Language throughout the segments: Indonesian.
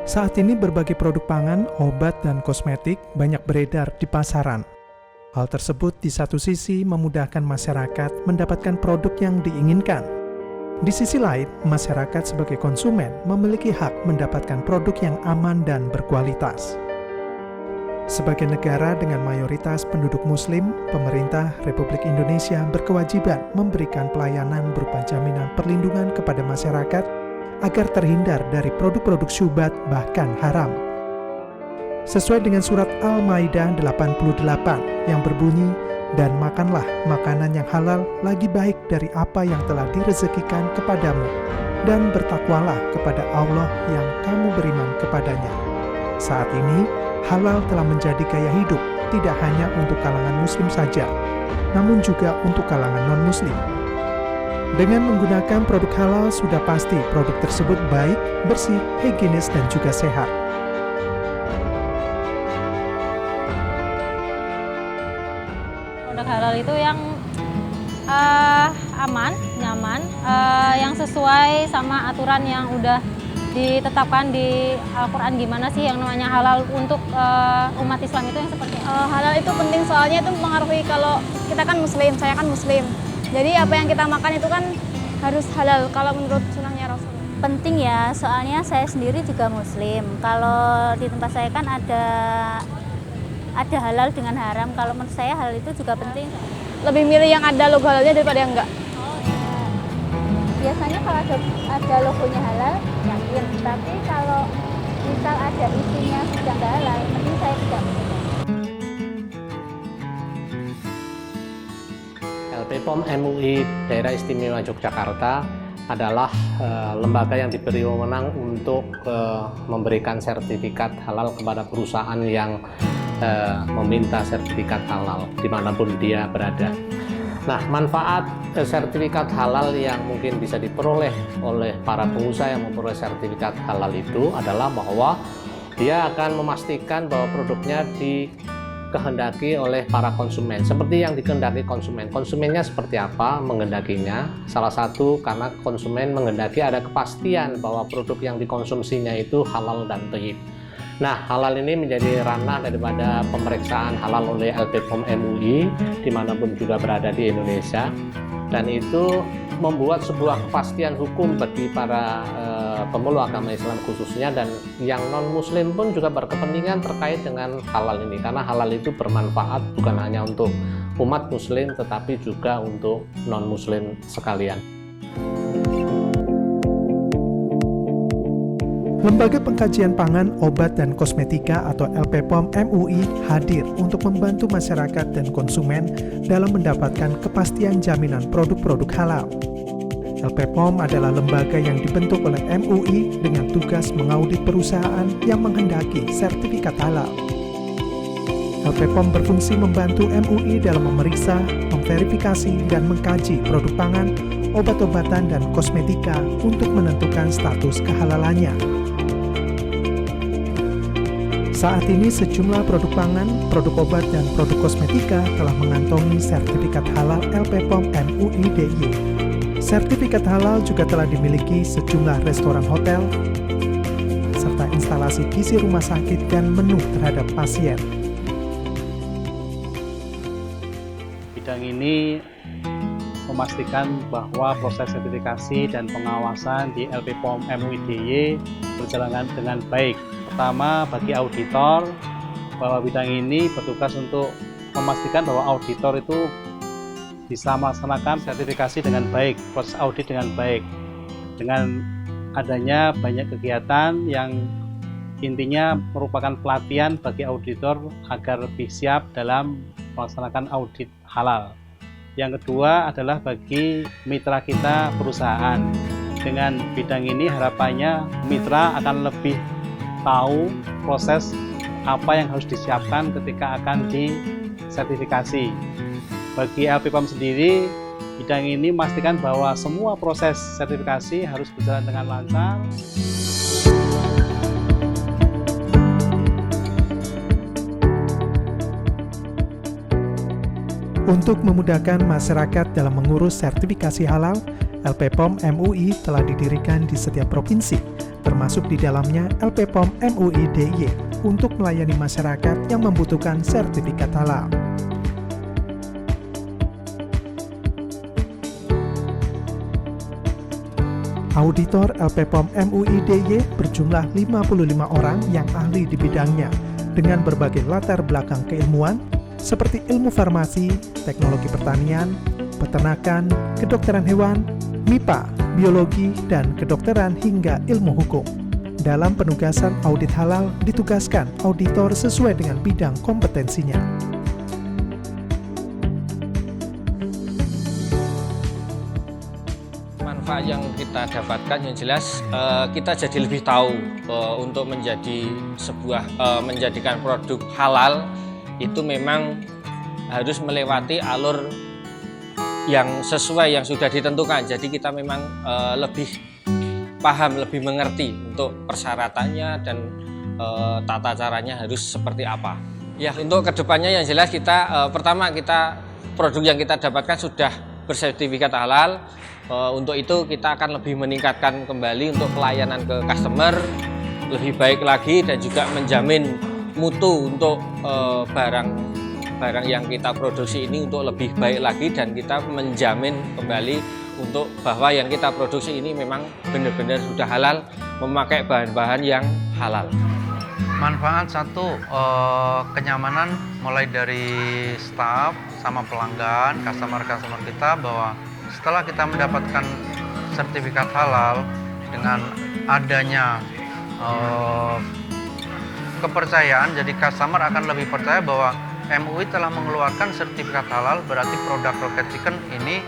Saat ini berbagai produk pangan, obat, dan kosmetik banyak beredar di pasaran. Hal tersebut di satu sisi memudahkan masyarakat mendapatkan produk yang diinginkan. Di sisi lain, masyarakat sebagai konsumen memiliki hak mendapatkan produk yang aman dan berkualitas. Sebagai negara dengan mayoritas penduduk Muslim, pemerintah Republik Indonesia berkewajiban memberikan pelayanan berupa jaminan perlindungan kepada masyarakat agar terhindar dari produk-produk syubhat bahkan haram. Sesuai dengan surat Al-Maidah 88 yang berbunyi, "Dan makanlah makanan yang halal lagi baik dari apa yang telah direzekikan kepadamu, dan bertakwalah kepada Allah yang kamu beriman kepadanya." Saat ini, halal telah menjadi gaya hidup tidak hanya untuk kalangan Muslim saja, namun juga untuk kalangan non-Muslim. Dengan menggunakan produk halal, sudah pasti produk tersebut baik, bersih, higienis, dan juga sehat. Produk halal itu yang aman, nyaman, yang sesuai sama aturan yang udah ditetapkan di Al-Quran. Gimana sih yang namanya halal untuk umat Islam itu yang seperti halal itu penting, soalnya itu mempengaruhi. Kalau kita kan Muslim, saya kan Muslim, jadi apa yang kita makan itu kan harus halal kalau menurut sunnahnya Rasul. Penting ya, soalnya saya sendiri juga Muslim. Kalau di tempat saya kan ada halal dengan haram. Kalau menurut saya hal itu juga penting. Lebih milih yang ada logo halalnya daripada yang enggak. Biasanya kalau ada logonya halal, yakin. Tapi kalau misal ada isinya sudah nggak halal, mending saya tidak milih. LPPOM MUI Daerah Istimewa Yogyakarta adalah lembaga yang diberi wewenang untuk memberikan sertifikat halal kepada perusahaan yang meminta sertifikat halal dimanapun dia berada. Nah, manfaat sertifikat halal yang mungkin bisa diperoleh oleh para pengusaha yang memperoleh sertifikat halal itu adalah bahwa dia akan memastikan bahwa produknya dikehendaki oleh para konsumen seperti yang dikehendaki konsumen. Konsumennya seperti apa menghendakinya? Salah satu karena konsumen menghendaki ada kepastian bahwa produk yang dikonsumsinya itu halal dan thayyib. Nah, halal ini menjadi ranah daripada pemeriksaan halal oleh LPPOM MUI dimanapun juga berada di Indonesia, dan itu membuat sebuah kepastian hukum bagi para pemeluk agama Islam khususnya, dan yang non-Muslim pun juga berkepentingan terkait dengan halal ini, karena halal itu bermanfaat bukan hanya untuk umat Muslim tetapi juga untuk non-Muslim sekalian. Lembaga Pengkajian Pangan, Obat, dan Kosmetika atau LPPOM MUI hadir untuk membantu masyarakat dan konsumen dalam mendapatkan kepastian jaminan produk-produk halal. LPPOM adalah lembaga yang dibentuk oleh MUI dengan tugas mengaudit perusahaan yang menghendaki sertifikat halal. LPPOM berfungsi membantu MUI dalam memeriksa, memverifikasi, dan mengkaji produk pangan, obat-obatan, dan kosmetika untuk menentukan status kehalalannya. Saat ini sejumlah produk pangan, produk obat, dan produk kosmetika telah mengantongi sertifikat halal LPPOM MUI DIY. Sertifikat halal juga telah dimiliki sejumlah restoran hotel, serta instalasi gizi rumah sakit dan menu terhadap pasien. Bidang ini memastikan bahwa proses sertifikasi dan pengawasan di LPPOM MUI DIY berjalan dengan baik. Pertama, bagi auditor, bahwa bidang ini bertugas untuk memastikan bahwa auditor itu bisa melaksanakan sertifikasi dengan baik, proses audit dengan baik, dengan adanya banyak kegiatan yang intinya merupakan pelatihan bagi auditor agar lebih siap dalam melaksanakan audit halal. Yang kedua adalah bagi mitra kita perusahaan. Dengan bidang ini harapannya mitra akan lebih tahu proses apa yang harus disiapkan ketika akan disertifikasi. Bagi LPPOM sendiri, bidang ini memastikan bahwa semua proses sertifikasi harus berjalan dengan lancar. Untuk memudahkan masyarakat dalam mengurus sertifikasi halal, LPPOM MUI telah didirikan di setiap provinsi termasuk di dalamnya LPPOM MUI DIY untuk melayani masyarakat yang membutuhkan sertifikat halal. Auditor LPPOM MUI DIY berjumlah 55 orang yang ahli di bidangnya dengan berbagai latar belakang keilmuan seperti ilmu farmasi, teknologi pertanian, peternakan, kedokteran hewan, MIPA, biologi, dan kedokteran hingga ilmu hukum. Dalam penugasan audit halal ditugaskan auditor sesuai dengan bidang kompetensinya. Manfaat yang kita dapatkan yang jelas kita jadi lebih tahu untuk menjadikan produk halal itu memang harus melewati alur yang sesuai yang sudah ditentukan. Jadi kita memang lebih paham, lebih mengerti untuk persyaratannya dan tata caranya harus seperti apa. Ya, untuk kedepannya yang jelas kita pertama produk yang kita dapatkan sudah bersertifikat halal. Untuk itu kita akan lebih meningkatkan kembali untuk pelayanan ke customer lebih baik lagi dan juga menjamin mutu untuk barang yang kita produksi ini untuk lebih baik lagi, dan kita menjamin kembali untuk bahwa yang kita produksi ini memang benar-benar sudah halal, memakai bahan-bahan yang halal. Manfaat satu, kenyamanan mulai dari staf sama pelanggan, customer kita, bahwa setelah kita mendapatkan sertifikat halal dengan adanya kepercayaan, jadi customer akan lebih percaya bahwa MUI telah mengeluarkan sertifikat halal, berarti produk Rocket Chicken ini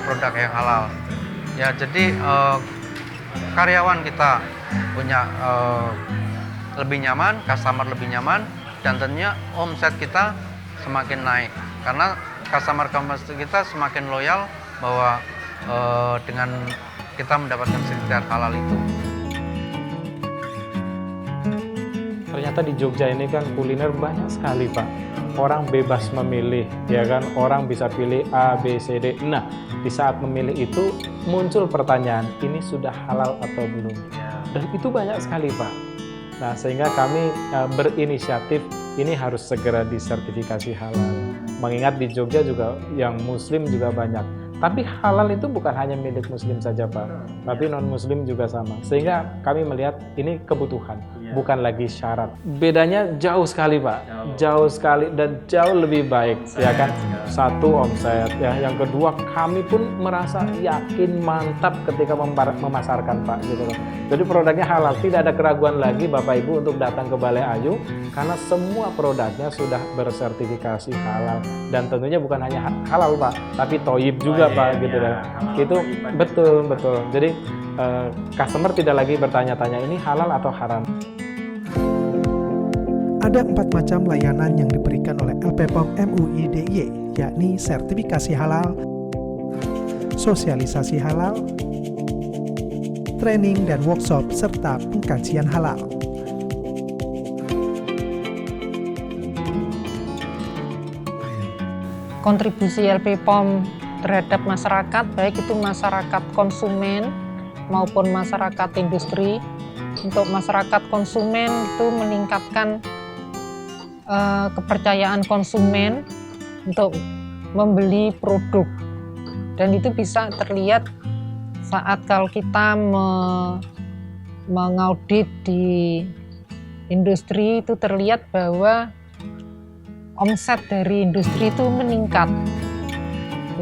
produk yang halal. Ya, jadi karyawan kita punya lebih nyaman, customer lebih nyaman, dan tentunya omset kita semakin naik karena customer kita semakin loyal bahwa dengan kita mendapatkan sertifikat halal itu. Ternyata di Jogja ini kan kuliner banyak sekali, Pak. Orang bebas memilih, ya kan? Orang bisa pilih A, B, C, D. Nah, di saat memilih itu muncul pertanyaan, ini sudah halal atau belum? Dan itu banyak sekali, Pak. Nah, sehingga kami berinisiatif ini harus segera disertifikasi halal. Mengingat di Jogja juga yang Muslim juga banyak. Tapi halal itu bukan hanya milik Muslim saja, Pak, tapi non-Muslim juga sama. Sehingga kami melihat ini kebutuhan, bukan lagi syarat. Bedanya jauh sekali, Pak, jauh sekali dan jauh lebih baik, ya kan? Satu, omset, ya. Yang kedua, kami pun merasa yakin, mantap ketika memasarkan, Pak, gitu loh. Jadi produknya halal, tidak ada keraguan lagi Bapak Ibu untuk datang ke Balai Ayu karena semua produknya sudah bersertifikasi halal, dan tentunya bukan hanya halal, Pak, tapi toyib juga, Pak, gitu ya. Itu betul. Jadi customer tidak lagi bertanya-tanya ini halal atau haram. Ada 4 macam layanan yang diberikan oleh LPPOM MUI DIY, yakni sertifikasi halal, sosialisasi halal, training dan workshop, serta pengkajian halal. Kontribusi LPPOM terhadap masyarakat, baik itu masyarakat konsumen maupun masyarakat industri. Untuk masyarakat konsumen itu meningkatkan kepercayaan konsumen untuk membeli produk, dan itu bisa terlihat saat kalau kita mengaudit di industri, itu terlihat bahwa omset dari industri itu meningkat.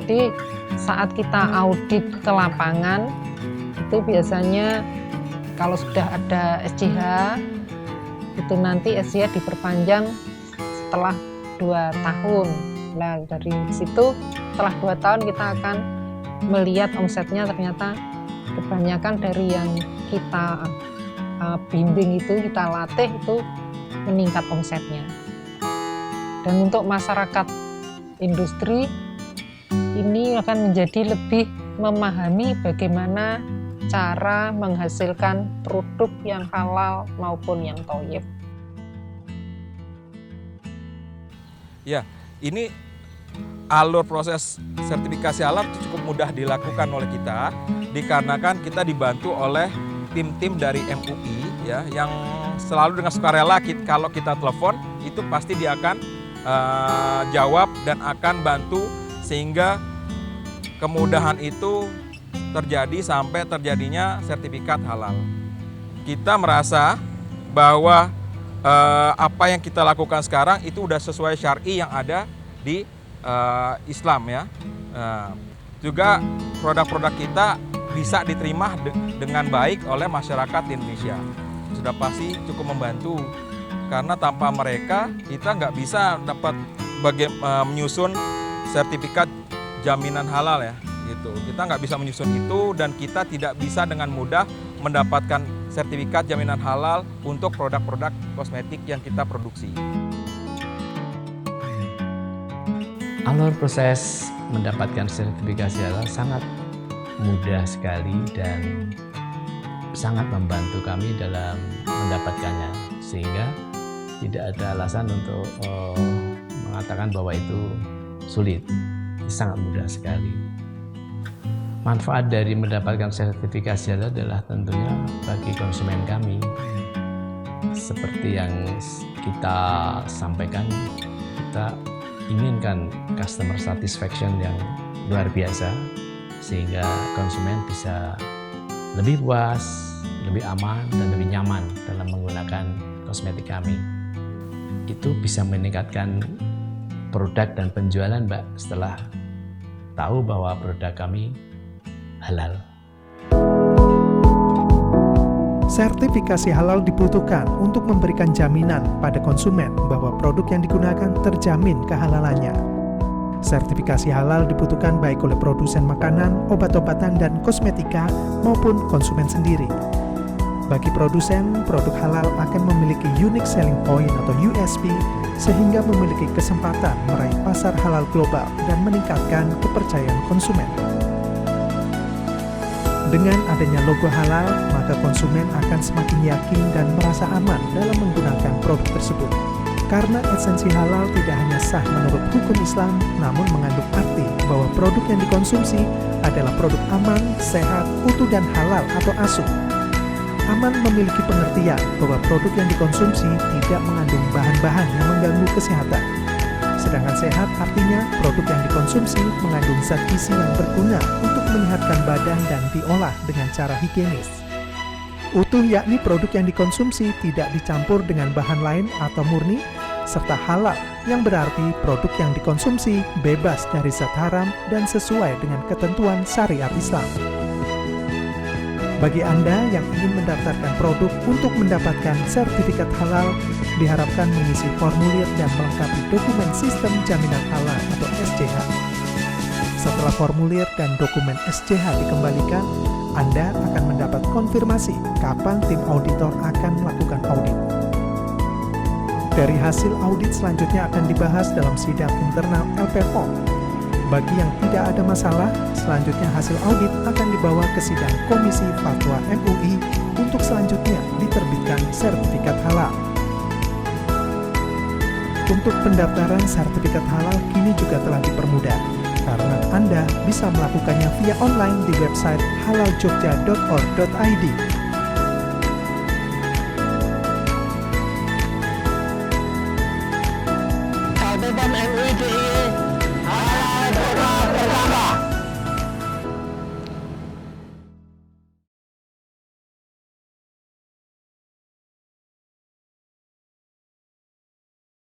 Jadi saat kita audit ke lapangan itu biasanya kalau sudah ada SCH itu nanti SCH diperpanjang setelah 2 tahun. Nah, dari situ setelah 2 tahun kita akan melihat omsetnya ternyata kebanyakan dari yang kita bimbing itu, kita latih itu meningkat omsetnya. Dan untuk masyarakat industri ini akan menjadi lebih memahami bagaimana cara menghasilkan produk yang halal maupun yang thayyib. Ya, ini alur proses sertifikasi halal cukup mudah dilakukan oleh kita dikarenakan kita dibantu oleh tim-tim dari MUI ya yang selalu dengan sukarela kalau kita telepon itu pasti dia akan jawab dan akan bantu sehingga kemudahan itu terjadi sampai terjadinya sertifikat halal. Kita merasa bahwa apa yang kita lakukan sekarang itu udah sesuai syar'i yang ada di Islam ya. Juga produk-produk kita bisa diterima dengan baik oleh masyarakat di Indonesia. Sudah pasti cukup membantu karena tanpa mereka kita nggak bisa dapat menyusun sertifikat jaminan halal ya gitu. Kita nggak bisa menyusun itu dan kita tidak bisa dengan mudah mendapatkan sertifikat jaminan halal untuk produk-produk kosmetik yang kita produksi. Alur proses mendapatkan sertifikasi halal sangat mudah sekali dan sangat membantu kami dalam mendapatkannya, sehingga tidak ada alasan untuk mengatakan bahwa itu sulit. Sangat mudah sekali. Manfaat dari mendapatkan sertifikasi halal adalah tentunya bagi konsumen kami. Seperti yang kita sampaikan, kita inginkan customer satisfaction yang luar biasa, sehingga konsumen bisa lebih puas, lebih aman, dan lebih nyaman dalam menggunakan kosmetik kami. Itu bisa meningkatkan produk dan penjualan, Mbak, setelah tahu bahwa produk kami halal. Sertifikasi halal dibutuhkan untuk memberikan jaminan pada konsumen bahwa produk yang digunakan terjamin kehalalannya. Sertifikasi halal dibutuhkan baik oleh produsen makanan, obat-obatan, dan kosmetika maupun konsumen sendiri. Bagi produsen, produk halal akan memiliki unique selling point atau USP sehingga memiliki kesempatan meraih pasar halal global dan meningkatkan kepercayaan konsumen. Dengan adanya logo halal, maka konsumen akan semakin yakin dan merasa aman dalam menggunakan produk tersebut. Karena esensi halal tidak hanya sah menurut hukum Islam, namun mengandung arti bahwa produk yang dikonsumsi adalah produk aman, sehat, utuh, dan halal atau asuh. Aman memiliki pengertian bahwa produk yang dikonsumsi tidak mengandung bahan-bahan yang mengganggu kesehatan. Sedangkan sehat artinya produk yang dikonsumsi mengandung zat gizi yang berguna untuk menyehatkan badan dan diolah dengan cara higienis. Utuh yakni produk yang dikonsumsi tidak dicampur dengan bahan lain atau murni, serta halal yang berarti produk yang dikonsumsi bebas dari zat haram dan sesuai dengan ketentuan syariat Islam. Bagi Anda yang ingin mendaftarkan produk untuk mendapatkan sertifikat halal, diharapkan mengisi formulir dan melengkapi dokumen sistem jaminan halal atau SJH. Setelah formulir dan dokumen SJH dikembalikan, Anda akan mendapat konfirmasi kapan tim auditor akan melakukan audit. Dari hasil audit selanjutnya akan dibahas dalam sidang internal LPPOM. Bagi yang tidak ada masalah, selanjutnya hasil audit akan dibawa ke sidang Komisi Fatwa MUI untuk selanjutnya diterbitkan sertifikat halal. Untuk pendaftaran sertifikat halal kini juga telah dipermudah, karena Anda bisa melakukannya via online di website halaljogja.org.id